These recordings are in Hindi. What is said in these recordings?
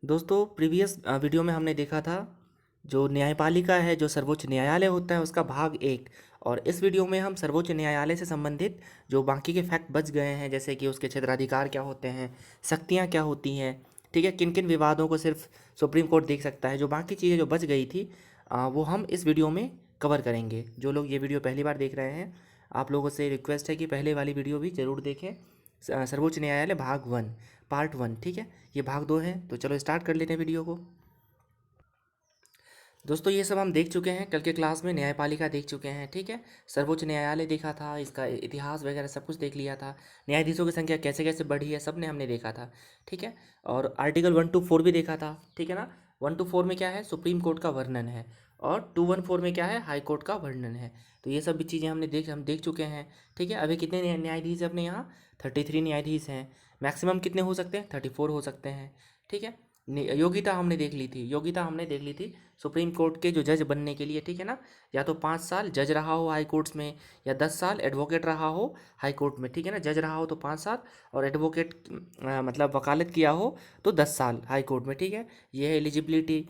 दोस्तों प्रीवियस वीडियो में हमने देखा था जो न्यायपालिका है, जो सर्वोच्च न्यायालय होता है, उसका भाग एक। और इस वीडियो में हम सर्वोच्च न्यायालय से संबंधित जो बाकी के फैक्ट बच गए हैं, जैसे कि उसके क्षेत्राधिकार क्या होते हैं, शक्तियाँ क्या होती हैं, ठीक है, किन किन विवादों को सिर्फ सुप्रीम कोर्ट देख सकता है, जो बाकी चीज़ें जो बच गई थी वो हम इस वीडियो में कवर करेंगे। जो लोग ये वीडियो पहली बार देख रहे हैं, आप लोगों से रिक्वेस्ट है कि पहले वाली वीडियो भी ज़रूर देखें। सर्वोच्च न्यायालय भाग वन, पार्ट वन, ठीक है। ये भाग दो है, तो चलो स्टार्ट कर लेते हैं वीडियो को। दोस्तों ये सब हम देख चुके हैं, कल के क्लास में न्यायपालिका देख चुके हैं, ठीक है। सर्वोच्च न्यायालय देखा था, इसका इतिहास वगैरह सब कुछ देख लिया था। न्यायाधीशों की संख्या कैसे कैसे बढ़ी है, सब ने हमने देखा था, ठीक है। और आर्टिकल 1 to 4 भी देखा था, ठीक है ना। 1 to 4 में क्या है, सुप्रीम कोर्ट का वर्णन है। और 214 में क्या है, हाई कोर्ट का वर्णन है। तो ये सब भी चीज़ें हम देख चुके हैं, ठीक है। अभी कितने न्यायाधीश हैं अपने यहाँ, 33 न्यायाधीश हैं। मैक्सिमम कितने हो सकते हैं, 34 हो सकते हैं, ठीक है। योग्यता हमने देख ली थी, योग्यता हमने देख ली थी सुप्रीम कोर्ट के जो जज बनने के लिए, ठीक है ना। या तो 5 साल जज रहा हो हाई कोर्ट्स में, या 10 साल एडवोकेट रहा हो हाई कोर्ट में, ठीक है ना। जज रहा हो तो 5 साल, और एडवोकेट मतलब वकालत किया हो तो 10 साल हाई कोर्ट में, ठीक है। ये है एलिजिबिलिटी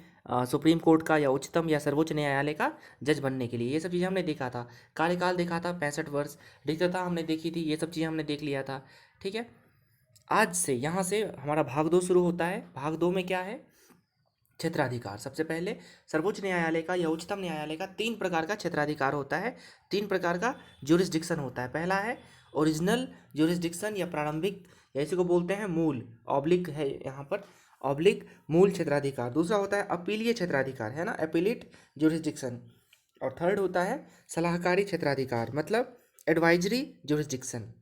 सुप्रीम कोर्ट का, या उच्चतम या सर्वोच्च न्यायालय का जज बनने के लिए। ये सब चीज़ें हमने देखा था। कार्यकाल देखा था 65 वर्ष। रिक्तता हमने देखी थी, ये सब चीज़ें हमने देख लिया था, ठीक है। आज से यहाँ से हमारा भाग दो शुरू होता है। भाग दो में क्या है, क्षेत्राधिकार। सबसे पहले सर्वोच्च न्यायालय का या उच्चतम न्यायालय का 3 प्रकार का क्षेत्राधिकार होता है, 3 प्रकार का ज्यूरिसडिक्शन होता है। पहला है ओरिजिनल ज्यूरिसडिक्शन या प्रारंभिक, या इसी को बोलते हैं मूल, ऑब्लिक है यहाँ पर, ऑब्लिक मूल क्षेत्राधिकार। दूसरा होता है अपीलीय क्षेत्राधिकार, है ना, अपीलेट ज्यूरिसडिक्शन। और थर्ड होता है सलाहकारी क्षेत्राधिकार, मतलब एडवाइजरी ज्यूरिसडिक्शन।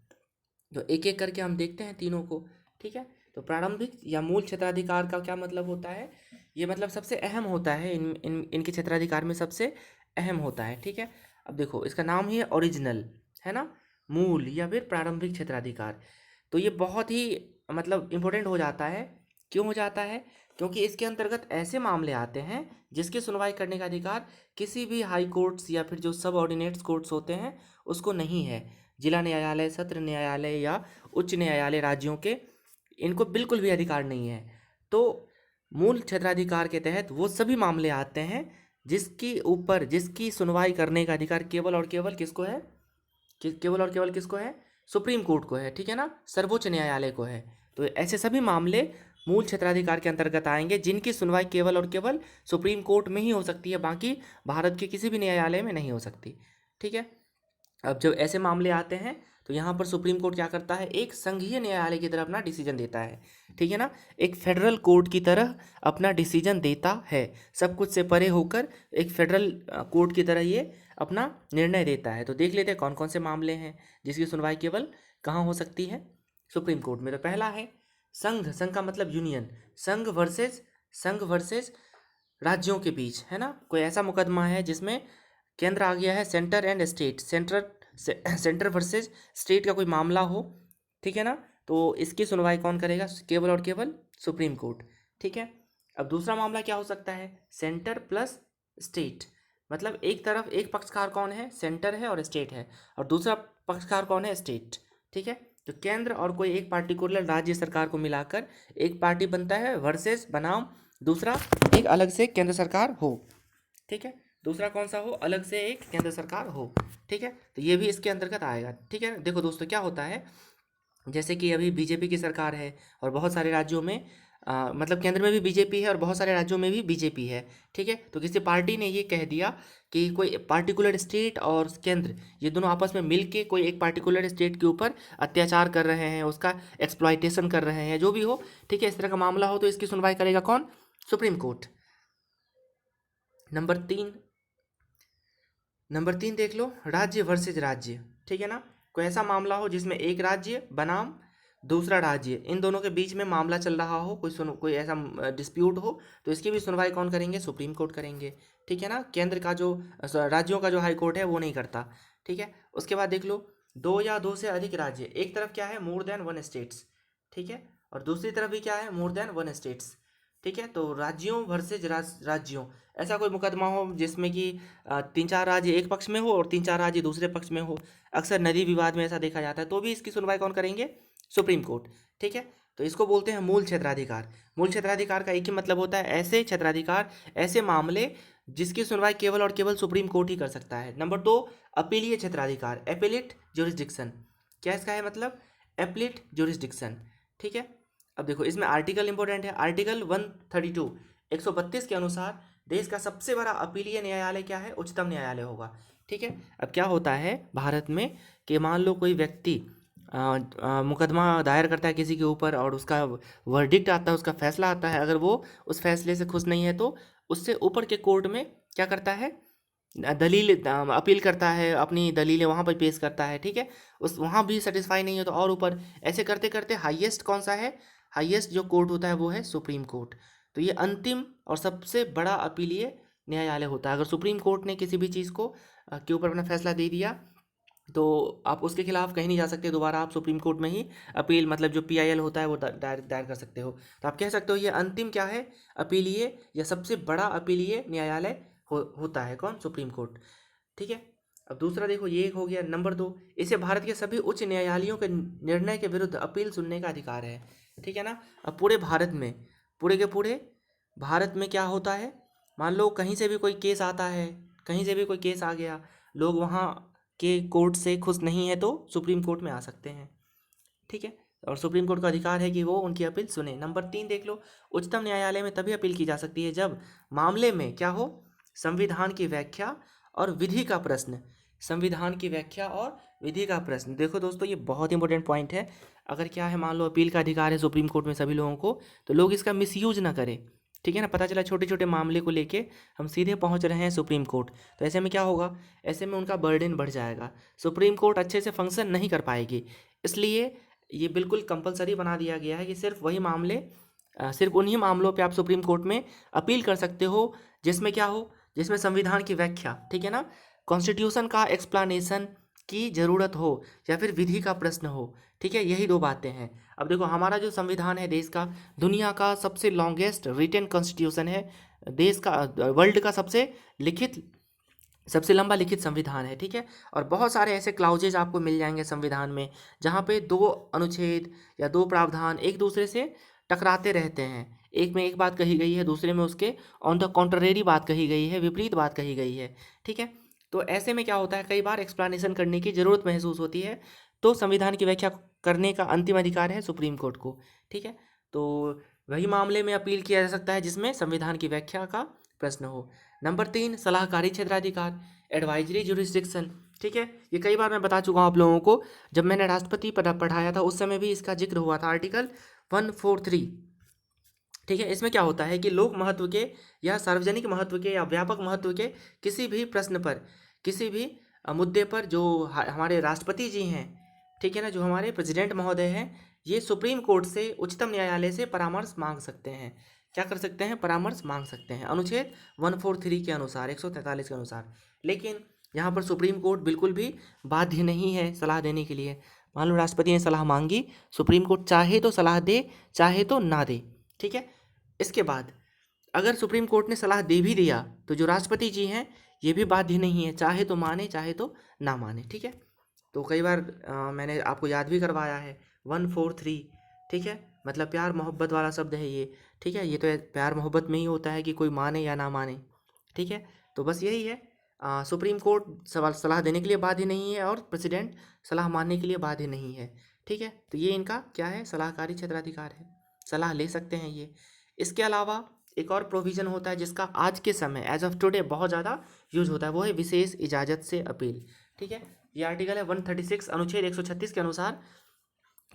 तो एक एक करके हम देखते हैं तीनों को, ठीक है। तो प्रारंभिक या मूल क्षेत्राधिकार का क्या मतलब होता है, ये मतलब सबसे अहम होता है, इनके क्षेत्राधिकार में सबसे अहम होता है, ठीक है। अब देखो इसका नाम ही है ओरिजिनल, है ना, मूल या फिर प्रारंभिक क्षेत्राधिकार। तो ये बहुत ही मतलब इम्पोर्टेंट हो जाता है। क्यों हो जाता है, क्योंकि इसके अंतर्गत ऐसे मामले आते हैं जिसकी सुनवाई करने का अधिकार किसी भी हाई कोर्ट्स या फिर जो सब ऑर्डिनेट्स कोर्ट्स होते हैं उसको नहीं है। जिला न्यायालय, सत्र न्यायालय या उच्च न्यायालय राज्यों के, इनको बिल्कुल भी अधिकार नहीं है। तो मूल क्षेत्राधिकार के तहत वो सभी मामले आते हैं जिसकी ऊपर, जिसकी सुनवाई करने का अधिकार केवल और केवल किसको है, केवल और केवल किसको है, सुप्रीम कोर्ट को है, ठीक है ना, सर्वोच्च न्यायालय को है। तो ऐसे सभी मामले मूल क्षेत्राधिकार के अंतर्गत आएंगे जिनकी सुनवाई केवल और केवल सुप्रीम कोर्ट में ही हो सकती है, बाकी भारत के किसी भी न्यायालय में नहीं हो सकती, ठीक है। अब जब ऐसे मामले आते हैं तो यहाँ पर सुप्रीम कोर्ट क्या करता है, एक संघीय न्यायालय की तरह अपना डिसीजन देता है, ठीक है ना। एक फेडरल कोर्ट की तरह अपना डिसीजन देता है, सब कुछ से परे होकर एक फेडरल कोर्ट की तरह ये अपना निर्णय देता है। तो देख लेते हैं कौन कौन से मामले हैं जिसकी सुनवाई केवल कहाँ हो सकती है, सुप्रीम कोर्ट में। तो पहला है संघ, संघ का मतलब यूनियन, संघ वर्सेज राज्यों के बीच, है ना। कोई ऐसा मुकदमा है जिसमें केंद्र आ गया है, centre and state, centre versus state का कोई मामला हो, ठीक है ना। तो इसकी सुनवाई कौन करेगा, केवल और केवल सुप्रीम कोर्ट, ठीक है। अब दूसरा मामला क्या हो सकता है, सेंटर प्लस स्टेट, मतलब एक तरफ एक पक्षकार कौन है, सेंटर है और स्टेट है, और दूसरा पक्षकार कौन है, स्टेट, ठीक है। तो केंद्र और कोई एक पार्टिकुलर राज्य सरकार को मिलाकर एक पार्टी बनता है, वर्सेस बनाम दूसरा एक अलग से केंद्र सरकार हो, ठीक है। दूसरा कौन सा हो, अलग से एक केंद्र सरकार हो, ठीक है। तो ये भी इसके अंतर्गत आएगा, ठीक है। देखो दोस्तों क्या होता है, जैसे कि अभी बीजेपी की सरकार है और बहुत सारे राज्यों में मतलब केंद्र में भी बीजेपी है और बहुत सारे राज्यों में भी बीजेपी है, ठीक है। तो किसी पार्टी ने ये कह दिया कि कोई पार्टिकुलर स्टेट और केंद्र, ये दोनों आपस में मिल के कोई एक पार्टिकुलर स्टेट के ऊपर अत्याचार कर रहे हैं, उसका एक्सप्लॉयटेशन कर रहे हैं, जो भी हो, ठीक है। इस तरह का मामला हो तो इसकी सुनवाई करेगा कौन, सुप्रीम कोर्ट। नंबर 3 देख लो, राज्य वर्सेज राज्य, ठीक है ना। कोई ऐसा मामला हो जिसमें एक राज्य बनाम दूसरा राज्य, इन दोनों के बीच में मामला चल रहा हो, कोई ऐसा डिस्प्यूट हो, तो इसकी भी सुनवाई कौन करेंगे, सुप्रीम कोर्ट करेंगे, ठीक है ना। केंद्र का जो राज्यों का जो हाई कोर्ट है वो नहीं करता, ठीक है। उसके बाद देख लो, दो या दो से अधिक राज्य, एक तरफ क्या है, मोर देन वन स्टेट्स, ठीक है, और दूसरी तरफ भी क्या है, मोर देन वन स्टेट्स, ठीक है। तो राज्यों वर्सेज राज्यों, ऐसा कोई मुकदमा हो जिसमें कि 3 4 राज्य एक पक्ष में हो और 3 4 राज्य दूसरे पक्ष में हो, अक्सर नदी विवाद में ऐसा देखा जाता है, तो भी इसकी सुनवाई कौन करेंगे, सुप्रीम कोर्ट, ठीक है। तो इसको बोलते हैं मूल क्षेत्राधिकार। मूल क्षेत्राधिकार का एक ही मतलब होता है ऐसे क्षेत्राधिकार, ऐसे मामले जिसकी सुनवाई केवल और केवल सुप्रीम कोर्ट ही कर सकता है। नंबर 2, अपीलीय क्षेत्राधिकार, एपेलेट ज्यूरिसडिक्शन। क्या इसका है मतलब? Appellate jurisdiction. ठीक है, अब देखो इसमें आर्टिकल इंपॉर्टेंट है। आर्टिकल 132 132 के अनुसार देश का सबसे बड़ा अपीलीय न्यायालय क्या है? उच्चतम न्यायालय होगा। ठीक है, अब क्या होता है भारत में कि मान लो कोई व्यक्ति मुकदमा दायर करता है किसी के ऊपर और उसका वर्डिक्ट आता है, उसका फैसला आता है, अगर वो उस फैसले से खुश नहीं है तो उससे ऊपर के कोर्ट में क्या करता है? दलील अपील करता है, अपनी दलीलें वहाँ पर पेश करता है। ठीक है, उस वहाँ भी सेटिस्फाई नहीं है तो और ऊपर, ऐसे करते करते हाईएस्ट कौन सा है? हाईएस्ट जो कोर्ट होता है वो है सुप्रीम कोर्ट। तो ये अंतिम और सबसे बड़ा अपीलीय न्यायालय होता है। अगर सुप्रीम कोर्ट ने किसी भी चीज़ को के ऊपर अपना फैसला दे दिया तो आप उसके खिलाफ कहीं नहीं जा सकते, दोबारा आप सुप्रीम कोर्ट में ही अपील, मतलब जो पीआईएल होता है वो दायर कर सकते हो। तो आप कह सकते हो ये अंतिम क्या है? अपीलीय या सबसे बड़ा अपीलीय न्यायालय होता है कौन? Supreme court. ठीक है, अब दूसरा देखो, ये एक हो गया। नंबर 2, इसे भारत के सभी उच्च न्यायालयों के निर्णय के विरुद्ध अपील सुनने का अधिकार है। ठीक है ना। अब पूरे भारत में, पूरे के पूरे भारत में क्या होता है? मान लो कहीं से भी कोई केस आता है, कहीं से भी कोई केस आ गया, लोग वहाँ के कोर्ट से खुश नहीं है तो सुप्रीम कोर्ट में आ सकते हैं। ठीक है, और सुप्रीम कोर्ट का अधिकार है कि वो उनकी अपील सुने। नंबर 3 देख लो, उच्चतम न्यायालय में तभी अपील की जा सकती है जब मामले में क्या हो? संविधान की व्याख्या और विधि का प्रश्न। संविधान की व्याख्या और विधि का प्रश्न। देखो दोस्तों, ये बहुत इंपॉर्टेंट पॉइंट है। अगर क्या है, मान लो अपील का अधिकार है सुप्रीम कोर्ट में सभी लोगों को, तो लोग इसका मिसयूज ना करें। ठीक है ना, पता चला छोटे छोटे मामले को लेके हम सीधे पहुंच रहे हैं सुप्रीम कोर्ट, तो ऐसे में क्या होगा? ऐसे में उनका बर्डन बढ़ जाएगा, सुप्रीम कोर्ट अच्छे से फंक्शन नहीं कर पाएगी। इसलिए ये बिल्कुल कंपलसरी बना दिया गया है कि सिर्फ वही मामले, सिर्फ उन्हीं मामलों पे आप सुप्रीम कोर्ट में अपील कर सकते हो जिसमें क्या हो? जिसमें संविधान की व्याख्या, ठीक है ना, कॉन्स्टिट्यूशन का एक्सप्लानेशन की ज़रूरत हो या फिर विधि का प्रश्न हो। ठीक है, यही दो बातें हैं। अब देखो, हमारा जो संविधान है देश का, दुनिया का सबसे लॉन्गेस्ट रिटन कॉन्स्टिट्यूशन है, देश का, वर्ल्ड का सबसे लंबा लिखित संविधान है। ठीक है, और बहुत सारे ऐसे क्लाउजेज आपको मिल जाएंगे संविधान में जहाँ पे दो अनुच्छेद या दो प्रावधान एक दूसरे से टकराते रहते हैं। एक में एक बात कही गई है, दूसरे में उसके ऑन द कॉन्ट्ररी बात कही गई है, विपरीत बात कही गई है। ठीक है, तो ऐसे में क्या होता है, कई बार एक्सप्लानेशन करने की ज़रूरत महसूस होती है, तो संविधान की व्याख्या करने का अंतिम अधिकार है सुप्रीम कोर्ट को। ठीक है, तो वही मामले में अपील किया जा सकता है जिसमें संविधान की व्याख्या का प्रश्न हो। नंबर 3, सलाहकारी क्षेत्राधिकार, एडवाइजरी जुरिस्डिक्शन। ठीक है, ये कई बार मैं बता चुका हूँ आप लोगों को, जब मैंने राष्ट्रपति पढ़ाया था उस समय भी इसका जिक्र हुआ था, आर्टिकल 143। ठीक है, इसमें क्या होता है कि लोक महत्व के या सार्वजनिक महत्व के या व्यापक महत्व के किसी भी प्रश्न पर, किसी भी मुद्दे पर जो हमारे राष्ट्रपति जी हैं, ठीक है ना, जो हमारे प्रेसिडेंट महोदय हैं, ये सुप्रीम कोर्ट से, उच्चतम न्यायालय से परामर्श मांग सकते हैं। क्या कर सकते हैं? परामर्श मांग सकते हैं, अनुच्छेद 143 के अनुसार, 143 के अनुसार। लेकिन यहाँ पर सुप्रीम कोर्ट बिल्कुल भी बाध्य नहीं है सलाह देने के लिए। मान लो राष्ट्रपति ने सलाह मांगी, सुप्रीम कोर्ट चाहे तो सलाह दे, चाहे तो ना दे। ठीक है, इसके बाद अगर सुप्रीम कोर्ट ने सलाह दे भी दिया तो जो राष्ट्रपति जी हैं ये भी बाध्य नहीं है, चाहे तो माने चाहे तो ना माने। ठीक है, तो कई बार मैंने आपको याद भी करवाया है 143। ठीक है, मतलब प्यार मोहब्बत वाला शब्द है ये। ठीक है, ये तो प्यार मोहब्बत में ही होता है कि कोई माने या ना माने। ठीक है, तो बस यही है, सुप्रीम कोर्ट सलाह देने के लिए बाध्य नहीं है और प्रेसिडेंट सलाह मानने के लिए बाध्य नहीं है। ठीक है, तो ये इनका क्या है? सलाहकारी क्षेत्राधिकार है, सलाह ले सकते हैं ये। इसके अलावा एक और प्रोविज़न होता है जिसका आज के समय, एज ऑफ टुडे, बहुत ज़्यादा यूज होता है, वो है विशेष इजाज़त से अपील। ठीक है, ये आर्टिकल है 136, अनुच्छेद 136 के अनुसार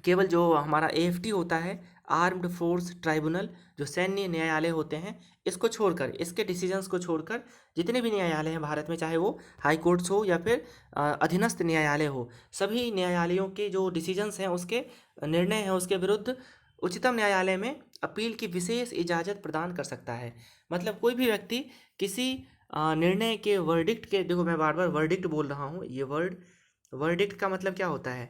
केवल जो हमारा एएफटी होता है, आर्म्ड फोर्स ट्राइब्यूनल, जो सैन्य न्यायालय होते हैं, इसको छोड़कर, इसके डिसीजंस को छोड़कर जितने भी न्यायालय हैं भारत में, चाहे वो हाई कोर्ट्स हो या फिर अधीनस्थ न्यायालय हो, सभी न्यायालयों के जो डिसीजंस हैं, उसके निर्णय हैं, उसके विरुद्ध उच्चतम न्यायालय में अपील की विशेष इजाज़त प्रदान कर सकता है। मतलब कोई भी व्यक्ति किसी निर्णय के वर्डिक्ट के, देखो मैं बार बार वर्डिक्ट बोल रहा हूँ, ये वर्डिक्ट का मतलब क्या होता है?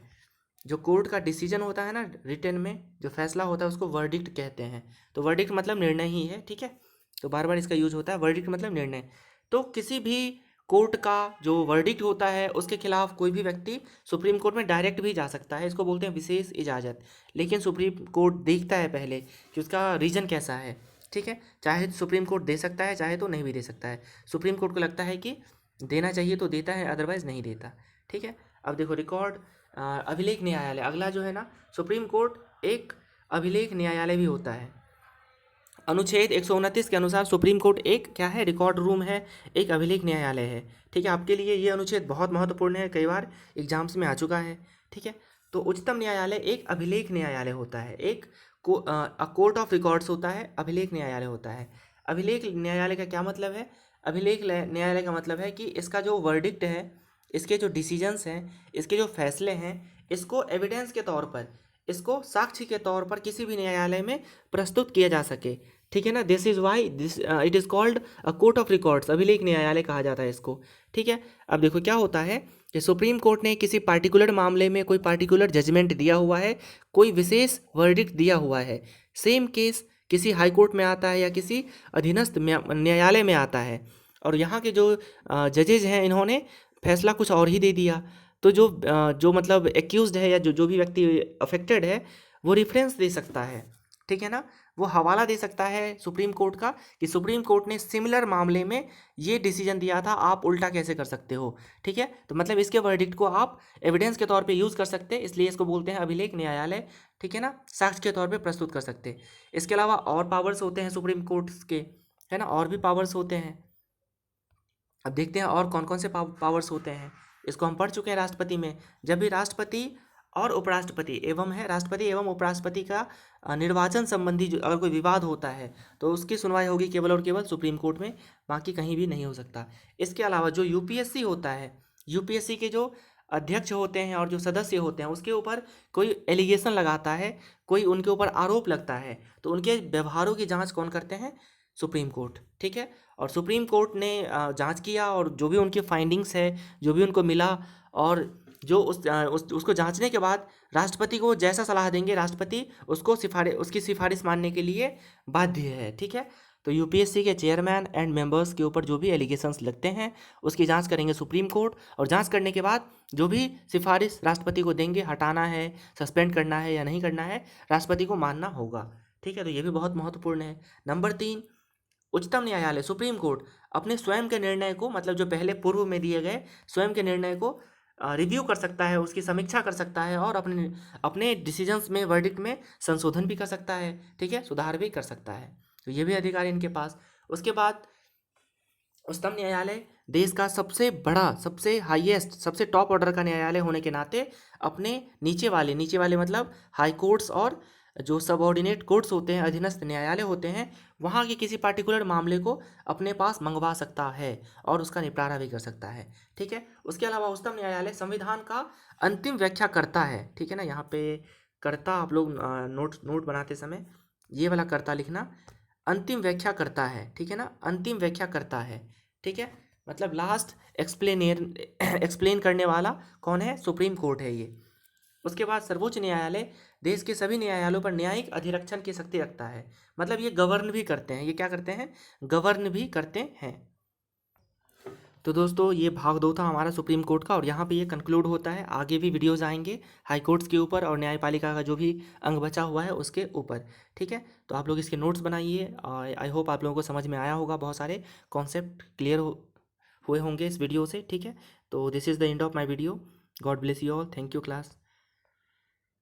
जो कोर्ट का डिसीजन होता है ना, रिटन में जो फैसला होता है उसको वर्डिक्ट कहते हैं। तो वर्डिक्ट मतलब निर्णय ही है। ठीक है, तो बार बार इसका यूज होता है, वर्डिक्ट मतलब निर्णय। तो किसी भी कोर्ट का जो वर्डिक्ट होता है उसके खिलाफ कोई भी व्यक्ति सुप्रीम कोर्ट में डायरेक्ट भी जा सकता है, इसको बोलते हैं विशेष इजाज़त। लेकिन सुप्रीम कोर्ट देखता है पहले कि उसका रीज़न कैसा है, ठीक है। चाहे सुप्रीम कोर्ट दे सकता है, चाहे तो नहीं भी दे सकता है। सुप्रीम कोर्ट को लगता है कि देना चाहिए तो देता है, अदरवाइज़ नहीं देता, ठीक है। अब देखो रिकॉर्ड अभिलेख न्यायालय, अगला जो है ना, सुप्रीम कोर्ट एक अभिलेख न्यायालय भी होता है। अनुच्छेद 129 के अनुसार सुप्रीम कोर्ट एक क्या है, रिकॉर्ड रूम है, एक अभिलेख न्यायालय है, ठीक है। आपके लिए ये अनुच्छेद बहुत महत्वपूर्ण है, कई बार एग्जाम्स में आ चुका है, ठीक है। तो उच्चतम न्यायालय एक अभिलेख न्यायालय होता है, एक कोर्ट ऑफ रिकॉर्ड्स होता है, अभिलेख न्यायालय होता है। अभिलेख न्यायालय का क्या मतलब है? अभिलेख न्यायालय का मतलब है कि इसका जो वर्डिक्ट है, इसके जो डिसीजंस हैं, इसके जो फैसले हैं, इसको एविडेंस के तौर पर, इसको साक्ष्य के तौर पर किसी भी न्यायालय में प्रस्तुत किया जा सके, ठीक है ना। This is why this it is called a court of records, अभिलेख न्यायालय कहा जाता है इसको, ठीक है। अब देखो क्या होता है कि सुप्रीम कोर्ट ने किसी पार्टिकुलर मामले में कोई पार्टिकुलर जजमेंट दिया हुआ है, कोई विशेष वर्डिक्ट दिया हुआ है। सेम केस किसी हाई कोर्ट में आता है या किसी अधीनस्थ न्यायालय में आता है, और यहाँ के जो जजेज हैं इन्होंने फैसला कुछ और ही दे दिया। तो जो मतलब एक्यूज्ड है या जो भी व्यक्ति अफेक्टेड है, वो रेफरेंस दे सकता है, ठीक है ना। वो हवाला दे सकता है सुप्रीम कोर्ट का कि सुप्रीम कोर्ट ने सिमिलर मामले में ये डिसीजन दिया था, आप उल्टा कैसे कर सकते हो, ठीक है। तो मतलब इसके वर्डिक्ट को आप एविडेंस के तौर पे यूज़ कर सकते हैं, इसलिए इसको बोलते हैं अभिलेख न्यायालय, ठीक है ना। साक्ष्य के तौर पे प्रस्तुत कर सकते हैं। इसके अलावा और पावर्स होते हैं सुप्रीम कोर्ट के, है ना, और भी पावर्स होते हैं। अब देखते हैं और कौन कौन से पावर्स होते हैं। इसको हम पढ़ चुके हैं राष्ट्रपति में। जब भी राष्ट्रपति और उपराष्ट्रपति एवं है, राष्ट्रपति एवं उपराष्ट्रपति का निर्वाचन संबंधी जो अगर कोई विवाद होता है तो उसकी सुनवाई होगी केवल और केवल सुप्रीम कोर्ट में, बाकी कहीं भी नहीं हो सकता। इसके अलावा जो यूपीएससी होता है, यूपीएससी के जो अध्यक्ष होते हैं और जो सदस्य होते हैं, उसके ऊपर कोई एलिगेशन लगाता है, कोई उनके ऊपर आरोप लगता है, तो उनके व्यवहारों की जांच कौन करते हैं? सुप्रीम कोर्ट, ठीक है। और सुप्रीम कोर्ट ने जांच किया और जो भी उनकी फाइंडिंग्स है, जो भी उनको मिला, और जो उसको जांचने के बाद राष्ट्रपति को जैसा सलाह देंगे, राष्ट्रपति उसकी सिफारिश मानने के लिए बाध्य है, ठीक है। तो यूपीएससी के चेयरमैन एंड मेंबर्स के ऊपर जो भी एलिगेशंस लगते हैं उसकी जांच करेंगे सुप्रीम कोर्ट, और जांच करने के बाद जो भी सिफारिश राष्ट्रपति को देंगे, हटाना है, सस्पेंड करना है या नहीं करना है, राष्ट्रपति को मानना होगा, ठीक है। तो ये भी बहुत महत्वपूर्ण है। नंबर 3, उच्चतम न्यायालय सुप्रीम कोर्ट अपने स्वयं के निर्णय को, मतलब जो पहले पूर्व में दिए गए स्वयं के निर्णय को रिव्यू कर सकता है, उसकी समीक्षा कर सकता है, और अपने अपने डिसीजंस में, वर्डिक्ट में संशोधन भी कर सकता है, ठीक है, सुधार भी कर सकता है। तो ये भी अधिकार है इनके पास। उसके बाद उच्चतम न्यायालय देश का सबसे बड़ा, सबसे हाईएस्ट, सबसे टॉप ऑर्डर का न्यायालय होने के नाते अपने नीचे वाले मतलब हाई कोर्ट्स और जो सबऑर्डिनेट कोर्ट्स होते हैं, अधीनस्थ न्यायालय होते हैं, वहाँ के किसी पार्टिकुलर मामले को अपने पास मंगवा सकता है और उसका निपटारा भी कर सकता है, ठीक है। उसके अलावा उच्चतम न्यायालय संविधान का अंतिम व्याख्या करता है, ठीक है ना। यहाँ पे कर्ता, आप लोग नोट बनाते समय ये वाला कर्ता लिखना, अंतिम व्याख्या करता है, ठीक है ना, अंतिम व्याख्या करता है, ठीक है। मतलब लास्ट एक्सप्लेन करने वाला कौन है? सुप्रीम कोर्ट है ये। उसके बाद सर्वोच्च न्यायालय देश के सभी न्यायालयों पर न्यायिक अधिरक्षण की शक्ति रखता है, मतलब ये गवर्न भी करते हैं, ये क्या करते हैं? गवर्न भी करते हैं। तो दोस्तों ये भाग 2 था हमारा सुप्रीम कोर्ट का, और यहाँ पे ये कंक्लूड होता है। आगे भी वीडियोस आएंगे हाई कोर्ट्स के ऊपर और न्यायपालिका का जो भी अंग बचा हुआ है उसके ऊपर, ठीक है। तो आप लोग इसके नोट्स बनाइए, और आई होप आप लोगों को समझ में आया होगा, बहुत सारे कॉन्सेप्ट क्लियर हुए होंगे इस वीडियो से, ठीक है। तो this is the end of my video. God bless you all. Thank you class.